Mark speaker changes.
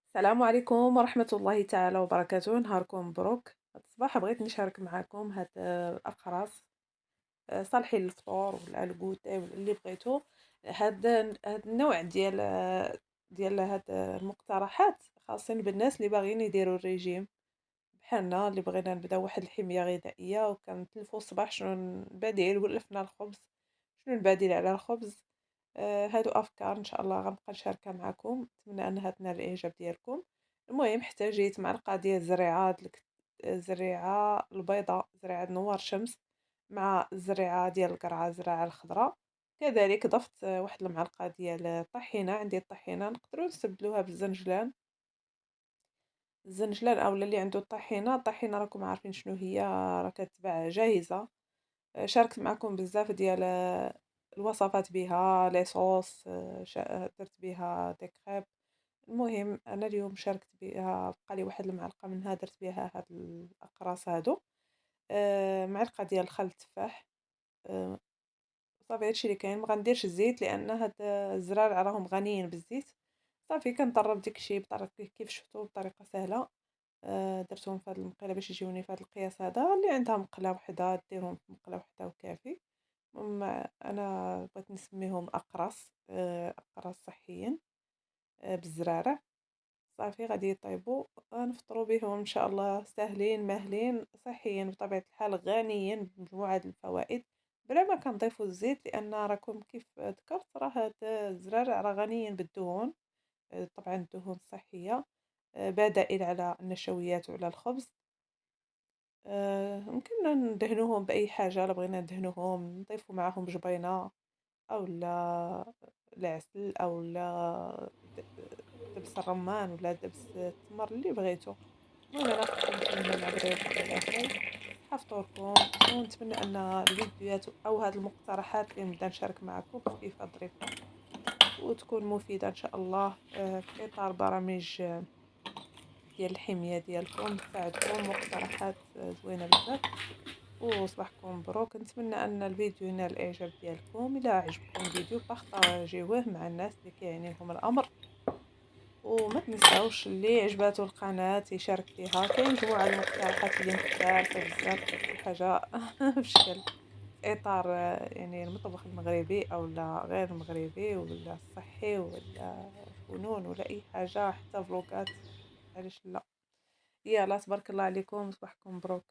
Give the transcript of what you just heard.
Speaker 1: السلام عليكم ورحمة الله تعالى وبركاته. نهاركم مبروك. هاد الصباح بغيت نشارك معكم هاد الأقراص، صالحين للفطور ولا الكوتي ولا اللي بغيتو. هاد النوع ديال هاد المقترحات خاصين بالناس اللي باغيين يديروا الريجيم بحالنا، اللي بغينا نبداو واحد الحمية غذائية وكنتلفوا الصباح شنو البديل، ولفنا الخبز شنو البديل على الخبز. هادو أفكار إن شاء الله غنبقى نشاركها معاكم، نتمنى أنها تنال الإعجاب ديالكم. المهم احتاجيت معلقة ديال الزريعة البيضاء، زريعة نوار الشمس، مع الزريعة ديال القرعة، الزريعة الخضراء. كذلك ضفت واحد المعلقة ديال الطحينة، عندي الطحينة نقدروا نستبدلوها بالزنجلان. الزنجلان أولا اللي عنده الطحينة راكم عارفين شنو هي، راه كتباع جاهزة. شاركت معكم بزاف ديال الوصفات بها لي صوص، درت بها دي كريب. المهم أنا اليوم شاركت بها، بقى لي واحد المعلقة منها درت بها هاد الأقراص هادو. معلقة ديال خل التفاح. آآ صافي هادشي اللي كاين، ما غنديرش الزيت لأن هاد الزرارع راهم غنيين بالزيت. صافي كنطرب داك الشي كيف شفتو بطريقة سهلة. درتهم في هاد المقلة باش يجيوني في هاد القياس هذا، اللي عندها مقلة وحدة ديرهم في مقلة وحدة وكافي. المهم أنا بغيت نسميهم أقراص، أقراص صحيين بالزرارع. صافي غادي يطيبوا، غنفطروا بهم إن شاء الله، ساهلين ماهلين صحيين بطبيعة الحال، غنيين بمجموعة الفوائد بلا ما كنضيفوا الزيت، لأن راكم كيف ذكرت راه هاد الزرارع راه غنيين بالدهون. طبعا الدهون الصحية، بدائل على النشويات وعلى الخبز. يمكننا ندهنوهم بأي حاجة، إلا بغينا ندهنوهم نضيفو معاهم جبينة أولا العسل أولا دبس الرمان ولا دبس التمر اللي بغيتو. المهم أنا قسمت هنا مع الريق والعسل. صحة فطوركم، ونتمنى أن الفيديوهات أو هاد المقترحات اللي نبدا نشارك معكم خفيفة ظريفة وتكون مفيدة إن شاء الله، في إطار برامج ديال الحمية ديالكم تساعدكم، مقترحات زوينة بزاف. وصباحكم مبروك، نتمنى ان الفيديو ينال الاعجاب ديالكم. الى عجبكم الفيديو بارطاجيوه مع الناس اللي كيعني لهم الامر، وما تنساوش اللي عجباتو القناه يشارك فيها. كاين مجموعه المقترحات اللي مختلفه بزاف، كل حاجه بشكل في اطار يعني المطبخ المغربي او لا غير المغربي ولا الصحي ولا فنون ولا اي حاجه، حتى فلوقات، علاش لا. يلا تبارك الله عليكم، صباحكم مبروك.